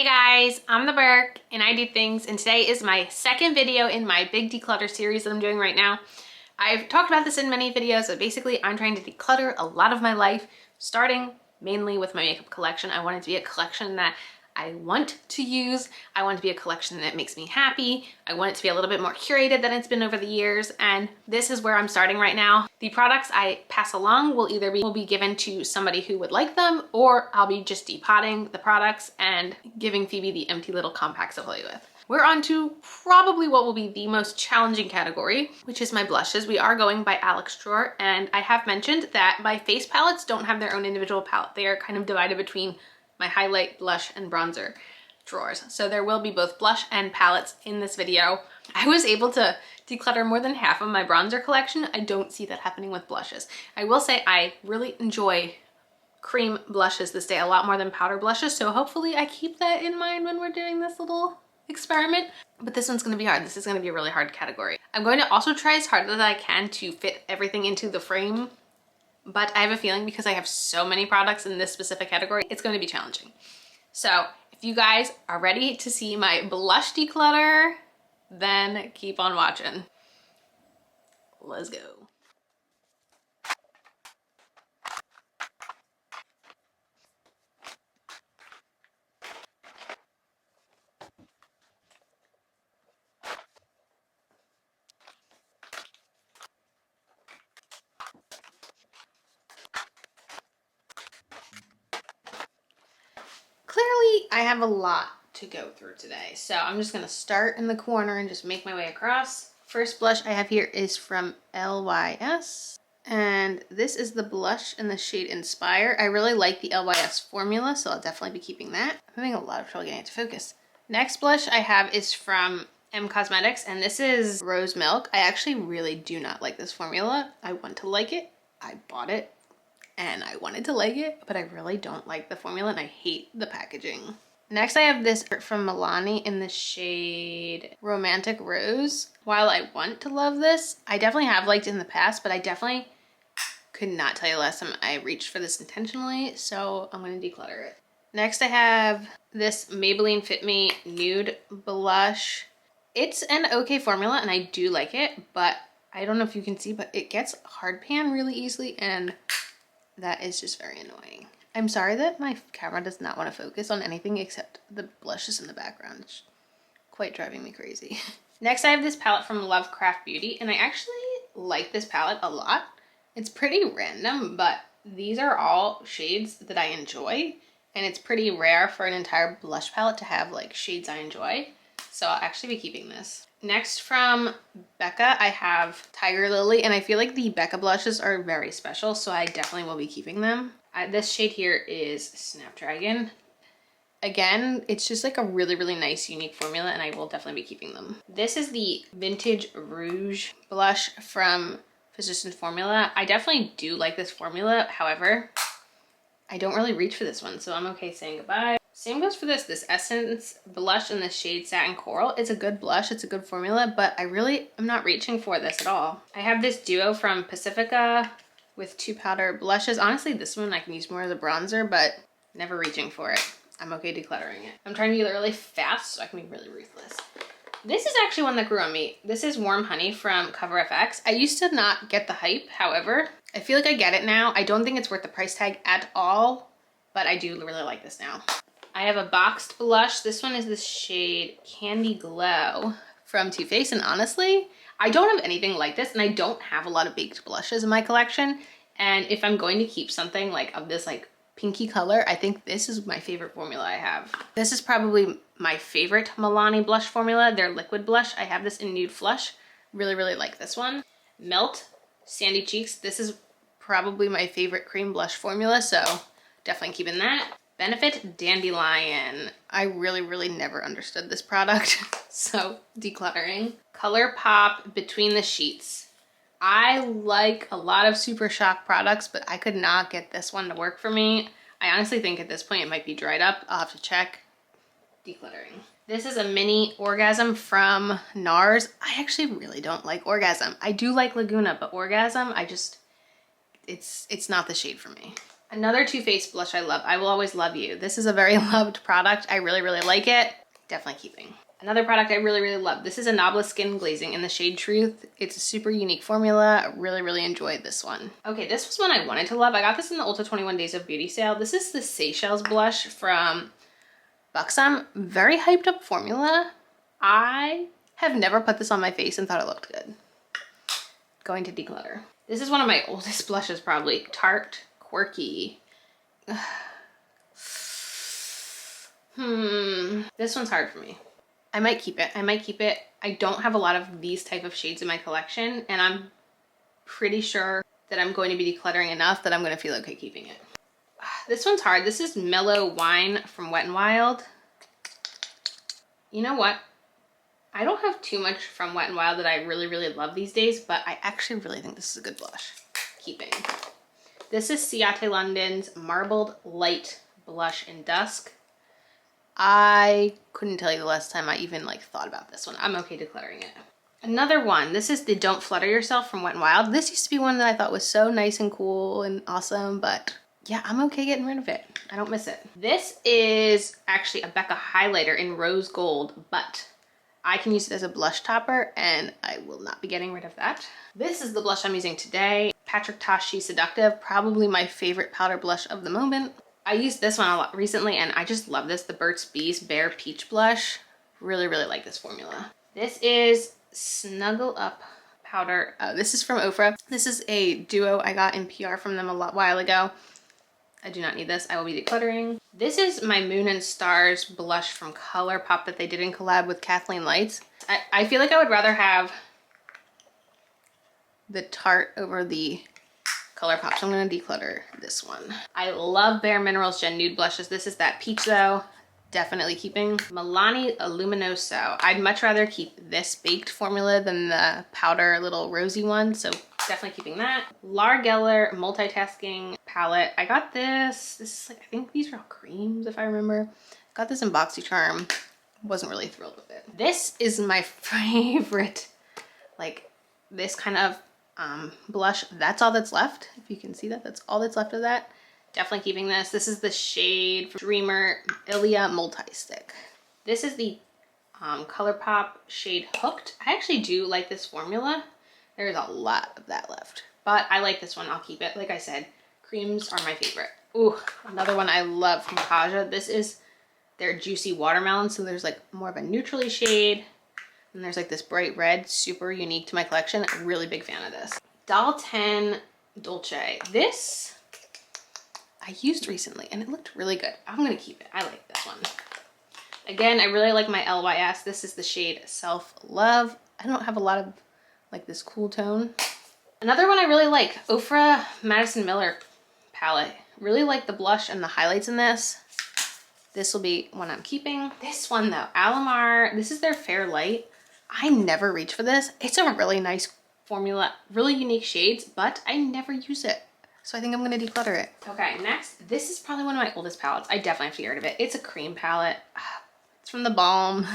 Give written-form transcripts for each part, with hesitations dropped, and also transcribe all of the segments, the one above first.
Hey guys, I'm the Burke and I do things, and today is my second video in my big declutter series that I'm doing right now. I've talked about this in many videos, but basically I'm trying to declutter a lot of my life, starting mainly with my makeup collection. I want it to be a collection that I want to use. I want it to be a collection that makes me happy. I want it to be a little bit more curated than it's been over the years, and this is where I'm starting right now. The products I pass along will either be given to somebody who would like them, or I'll be just depotting the products and giving Phoebe the empty little compacts to play with. We're on to probably what will be the most challenging category, which is my blushes. We are going by Alex Drawer, and I have mentioned that my face palettes don't have their own individual palette. They are kind of divided between my highlight, blush, and bronzer drawers. So there will be both blush and palettes in this video. I was able to declutter more than half of my bronzer collection. I don't see that happening with blushes. I will say I really enjoy cream blushes this day a lot more than powder blushes, so hopefully I keep that in mind when we're doing this little experiment. But this one's gonna be hard. This is gonna be a really hard category. I'm going to also try as hard as I can to fit everything into the frame, but I have a feeling because I have so many products in this specific category, it's going to be challenging. So if you guys are ready to see my blush declutter, then keep on watching. Let's go. Clearly, I have a lot to go through today, so I'm just gonna start in the corner and just make my way across. First blush I have here is from LYS, and this is the blush in the shade Inspire. I really like the LYS formula, so I'll definitely be keeping that. I'm having a lot of trouble getting it to focus. Next blush I have is from M Cosmetics, and this is Rose Milk. I actually really do not like this formula. I want to like it. I bought it and I wanted to like it, but I really don't like the formula and I hate the packaging. Next I have this from Milani in the shade Romantic Rose. While I want to love this, I definitely have liked it in the past, but I definitely could not tell you last time I reached for this intentionally, so I'm gonna declutter it. Next I have this Maybelline Fit Me Nude Blush. It's an okay formula and I do like it, but I don't know if you can see, but it gets hard pan really easily, and that is just very annoying. I'm sorry that my camera does not want to focus on anything except the blushes in the background. It's quite driving me crazy. Next I have this palette from Lovecraft Beauty, and I actually like this palette a lot. It's pretty random, but these are all shades that I enjoy, and it's pretty rare for an entire blush palette to have like shades I enjoy. So I'll actually be keeping this. Next from Becca, I have Tiger Lily, and I feel like the Becca blushes are very special, so I definitely will be keeping them. This shade here is Snapdragon. Again, it's just like a really, really nice, unique formula, and I will definitely be keeping them. This is the Vintage Rouge blush from Physicians Formula. I definitely do like this formula. However, I don't really reach for this one, so I'm okay saying goodbye. Same goes for this Essence blush in the shade Satin Coral. It's a good blush, it's a good formula, but I really am not reaching for this at all. I have this duo from Pacifica with 2 powder blushes. Honestly, this one I can use more as a bronzer, but never reaching for it. I'm okay decluttering it. I'm trying to be really fast so I can be really ruthless. This is actually one that grew on me. This is Warm Honey from Cover FX. I used to not get the hype, however, I feel like I get it now. I don't think it's worth the price tag at all, but I do really like this now. I have a boxed blush. This one is the shade Candy Glow from Too Faced, and honestly, I don't have anything like this, and I don't have a lot of baked blushes in my collection, and if I'm going to keep something like of this like pinky color, I think this is my favorite formula I have. This is probably my favorite Milani blush formula, their liquid blush. I have this in Nude Flush. Really, really like this one. Melt Sandy Cheeks. This is probably my favorite cream blush formula, so definitely keeping that. Benefit Dandelion. I really, really never understood this product, so decluttering. Color Pop Between the Sheets. I like a lot of Super Shock products, but I could not get this one to work for me. I honestly think at this point it might be dried up. I'll have to check. Decluttering. This is a mini Orgasm from NARS. I actually really don't like Orgasm. I do like Laguna, but Orgasm, it's not the shade for me. Another Too Faced blush I love, I Will Always Love You. This is a very loved product. I really, really like it. Definitely keeping. Another product I really, really love. This is a Knobless Skin Glazing in the shade Truth. It's a super unique formula. I really, really enjoyed this one. Okay, this was one I wanted to love. I got this in the Ulta 21 Days of Beauty sale. This is the Seychelles blush from Buxom. Very hyped up formula. I have never put this on my face and thought it looked good. Going to Declutter. This is one of my oldest blushes probably. Tarte Quirky. This one's hard for me. I might keep it. I might keep it. I don't have a lot of these type of shades in my collection, and I'm pretty sure that I'm going to be decluttering enough that I'm going to feel okay keeping it. This one's hard. This is Mellow Wine from Wet n Wild. You know what? I don't have too much from Wet n Wild that I really, really love these days, but I actually really think this is a good blush. Keeping. This is Ciate London's Marbled Light Blush in Dusk. I couldn't tell you the last time I even thought about this one. I'm okay decluttering it. Another one, this is the Don't Flutter Yourself from Wet n Wild. This used to be one that I thought was so nice and cool and awesome, but yeah, I'm okay getting rid of it. I don't miss it. This is actually a Becca highlighter in Rose Gold, but I can use it as a blush topper and I will not be getting rid of that. This is the blush I'm using today. Patrick Tashi Seductive, probably my favorite powder blush of the moment. I used this one a lot recently and I just love this, the Burt's Bees Bare Peach Blush. Really, really like this formula. This is Snuggle Up Powder. This is from Ofra. This is a duo I got in PR from them a while ago. I do not need this. I will be decluttering. This is my Moon and Stars blush from ColourPop that they did in collab with Kathleen Lights. I feel like I would rather have the Tarte over the ColourPop, so I'm gonna declutter this one. I love Bare Minerals Gen Nude blushes. This is that peach though. Definitely keeping. Milani Luminoso. I'd much rather keep this baked formula than the powder little rosy one, so definitely keeping that. Lar Geller Multitasking Palette. I got this. This is I think these are all creams if I remember. Got this in BoxyCharm. Wasn't really thrilled with it. This is my favorite, this kind of blush. That's all that's left. If you can see that, that's all that's left of that. Definitely keeping this. This is the shade Dreamer Ilia Multi-Stick. This is the ColourPop shade Hooked. I actually do like this formula. There's a lot of that left, but I like this one. I'll keep it. Like I said, creams are my favorite. Ooh, another one I love from Kaja. This is their Juicy Watermelon. So there's more of a neutrally shade. And there's this bright red, super unique to my collection. I'm a really big fan of this. Doll 10 Dolce. This I used recently and it looked really good. I'm gonna keep it. I like this one. Again, I really like my LYS. This is the shade Self Love. I don't have a lot of this cool tone. Another one I really like, Ofra Madison Miller palette. Really like the blush and the highlights in this. This will be one I'm keeping. This one though, Alamar, this is their Fair Light. I never reach for this. It's a really nice formula, really unique shades, but I never use it. So I think I'm gonna declutter it. Okay, next, this is probably one of my oldest palettes. I definitely have to get rid of it. It's a cream palette. It's from the Balm.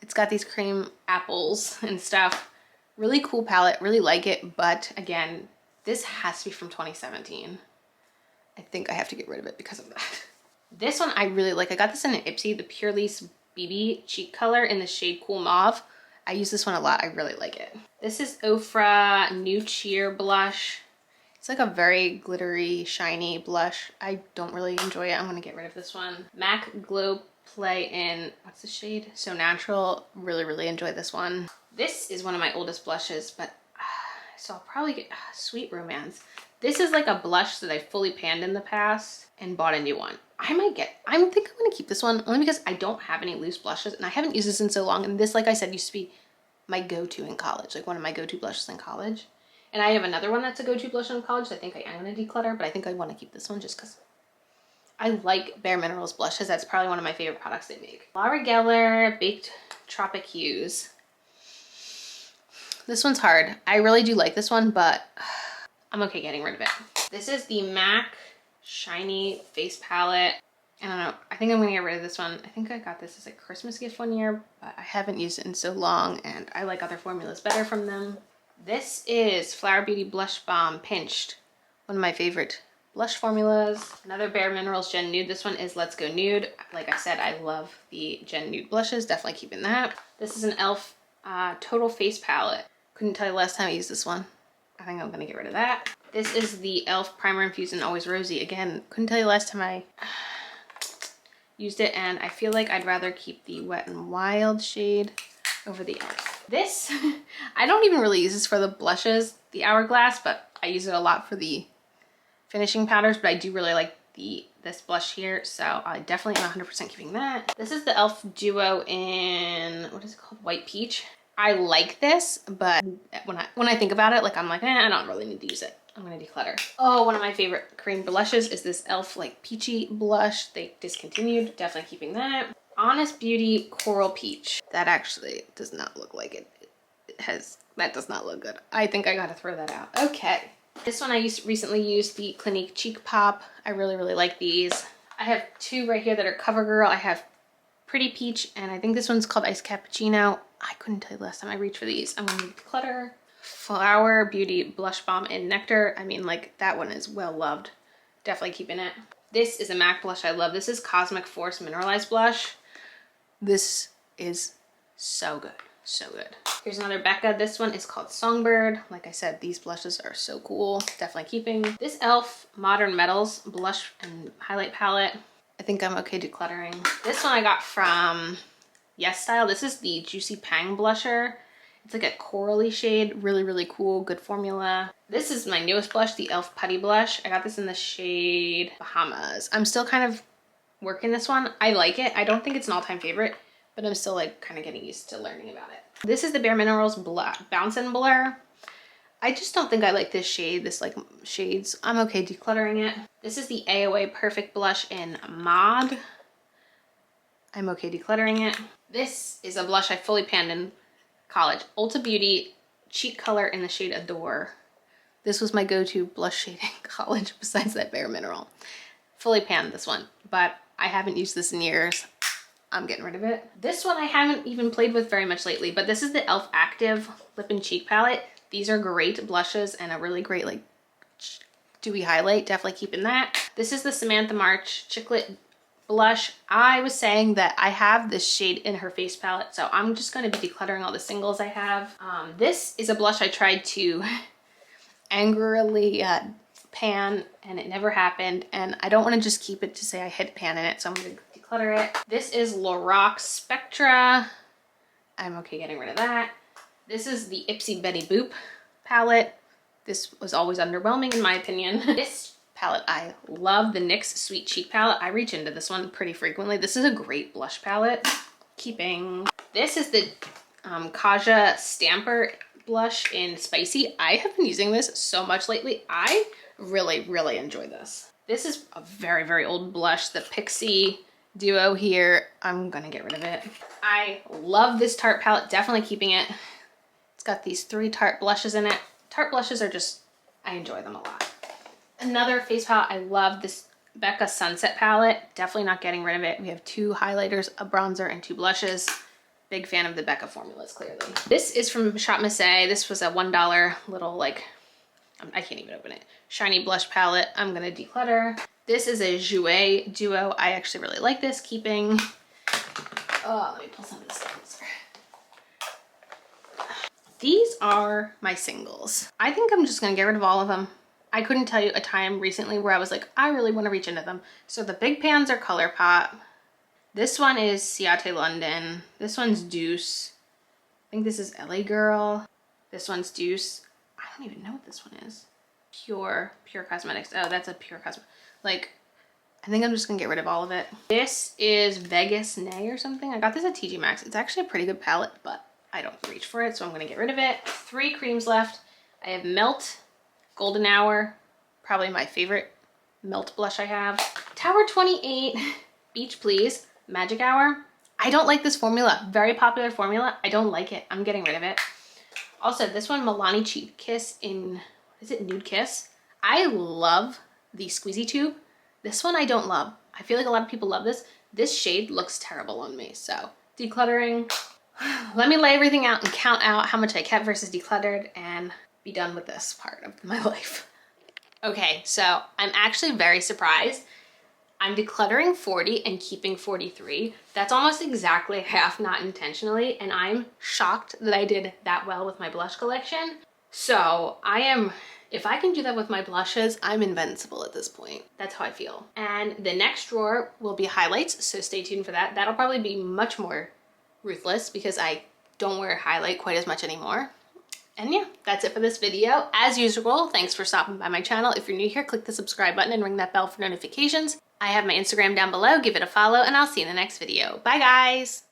It's got these cream apples and stuff. Really cool palette, really like it, but again, this has to be from 2017. I think I have to get rid of it because of that. This one I really like. I got this in an Ipsy, the Pure Lace BB cheek color in the shade Cool Mauve. I use this one a lot. I really like it. This is Ofra New Cheer blush. It's a very glittery, shiny blush. I don't really enjoy it. I'm gonna get rid of this one. MAC Glow Play in, what's the shade? So Natural. Really, really enjoy this one. This is one of my oldest blushes, but so I'll probably get Sweet Romance. This is a blush that I fully panned in the past and bought a new one. I think I'm gonna keep this one only because I don't have any loose blushes and I haven't used this in so long. And this, like I said, used to be my go-to in college, one of my go-to blushes in college. And I have another one that's a go-to blush in college that I think I am gonna declutter, but I think I wanna keep this one just because I like Bare Minerals blushes. That's probably one of my favorite products they make. Lara Geller Baked Tropic Hues. This one's hard. I really do like this one, but I'm okay getting rid of it. This is the MAC Shiny Face Palette. I don't know. I think I'm gonna get rid of this one. I think I got this as a Christmas gift one year, but I haven't used it in so long and I like other formulas better from them. This is Flower Beauty Blush Balm Pinched. One of my favorite blush formulas. Another Bare Minerals Gen Nude. This one is Let's Go Nude. Like I said, I love the Gen Nude blushes. Definitely keeping that. This is an e.l.f. Total Face Palette. Couldn't tell you last time I used this one. I think I'm gonna get rid of that. This is the e.l.f. Primer Infused and Always Rosy. Again, couldn't tell you last time I used it, and I feel like I'd rather keep the Wet n Wild shade over the e.l.f. This, I don't even really use this for the blushes, the Hourglass, but I use it a lot for the finishing powders, but I do really like this blush here, so I definitely am 100% keeping that. This is the e.l.f. Duo in, what is it called? White Peach. I like this, but when I think about it, like I'm like, I don't really need to use it. I'm gonna declutter. Oh, one of my favorite Korean blushes is this e.l.f. like peachy blush. They discontinued, definitely keeping that. Honest Beauty Coral Peach. That actually does not look like it. That does not look good. I think I gotta throw that out. Okay. This one I recently used the Clinique Cheek Pop. I really, really like these. I have two right here that are CoverGirl. I have Pretty Peach, and I think this one's called Iced Cappuccino. I couldn't tell you last time I reached for these. I'm gonna declutter. Flower Beauty Blush Balm in Nectar. I mean, like, that one is well loved. Definitely keeping it. This is a MAC blush I love. This is Cosmic Force Mineralized Blush. This is so good. So good. Here's another Becca. This one is called Songbird. Like I said, these blushes are so cool. Definitely keeping. This e.l.f. Modern Metals Blush and Highlight Palette. I think I'm okay decluttering. This one I got from Yes Style. This is the Juicy Pang blusher. It's like a corally shade. Really, really cool. Good formula. This is my newest blush, the e.l.f. Putty Blush. I got this in the shade Bahamas. I'm still kind of working this one. I like it. I don't think it's an all-time favorite, but I'm still like kind of getting used to learning about it. This is the Bare Minerals Bounce and Blur. I just don't think I like this shade, this like shades. I'm okay decluttering it. This is the AOA Perfect Blush in Mod. I'm okay decluttering it. This is a blush I fully panned in college. Ulta Beauty Cheek Color in the shade Adore. This was my go-to blush shade in college besides that Bare Mineral. Fully panned this one, but I haven't used this in years. I'm getting rid of it. This one I haven't even played with very much lately, but this is the e.l.f. Active Lip and Cheek Palette. These are great blushes and a really great like dewy highlight. Definitely keeping that. This is the Samantha March Chiclet Blush. I was saying that I have this shade in her face palette, so I'm just going to be decluttering all the singles I have. This is a blush I tried to angrily pan and it never happened, and I don't want to just keep it to say I hit pan in it, so I'm going to declutter it. This is Lorac Spectra. I'm okay getting rid of that. This is the Ipsy Betty Boop palette. This was always underwhelming in my opinion. This palette I love, the NYX Sweet Cheek palette. I reach into this one pretty frequently. This is a great blush palette. Keeping. This is the Kaja Stamper blush in Spicy. I have been using this so much lately. I really, really enjoy this. This is a very, very old blush, the Pixie Duo here. I'm gonna get rid of it. I love this Tarte palette, definitely keeping it. It's got these 3 Tarte blushes in it. Tarte blushes are just, I enjoy them a lot. Another face palette, I love this Becca Sunset palette. Definitely not getting rid of it. We have 2 highlighters, a bronzer, and 2 blushes. Big fan of the Becca formulas, clearly. This is from Shop Missy. This was a $1 little like, I can't even open it, shiny blush palette. I'm gonna declutter. This is a Jouer Duo. I actually really like this, keeping. Oh, let me pull some of this stuff closer. These are my singles. I think I'm just gonna get rid of all of them. I couldn't tell you a time recently where I was like, I really wanna reach into them. So the big pans are ColourPop. This one is Ciate London. This one's Deuce. I think this is LA Girl. This one's Deuce. I don't even know what this one is. Pure Cosmetics. Oh, that's a Pure Cosmetics. Like, I think I'm just gonna get rid of all of it. This is Vegas Nay or something. I got this at TJ Maxx. It's actually a pretty good palette, but I don't reach for it, so I'm gonna get rid of it. 3 creams left. I have Melt, Golden Hour, probably my favorite Melt blush I have. Tower 28, Beach Please, Magic Hour. I don't like this formula. Very popular formula. I don't like it. I'm getting rid of it. Also, this one, Milani Cheat Kiss in, is it Nude Kiss? I love the squeezy tube. This one I don't love. I feel like a lot of people love this. This shade looks terrible on me, so decluttering. Let me lay everything out and count out how much I kept versus decluttered and be done with this part of my life. Okay, so I'm actually very surprised. I'm decluttering 40 and keeping 43. That's almost exactly half, not intentionally, and I'm shocked that I did that well with my blush collection. So if I can do that with my blushes, I'm invincible at this point. That's how I feel. And the next drawer will be highlights, so stay tuned for that. That'll probably be much more ruthless because I don't wear highlight quite as much anymore. And yeah, that's it for this video. As usual, thanks for stopping by my channel. If you're new here, click the subscribe button and ring that bell for notifications. I have my Instagram down below. Give it a follow, and I'll see you in the next video. Bye, guys.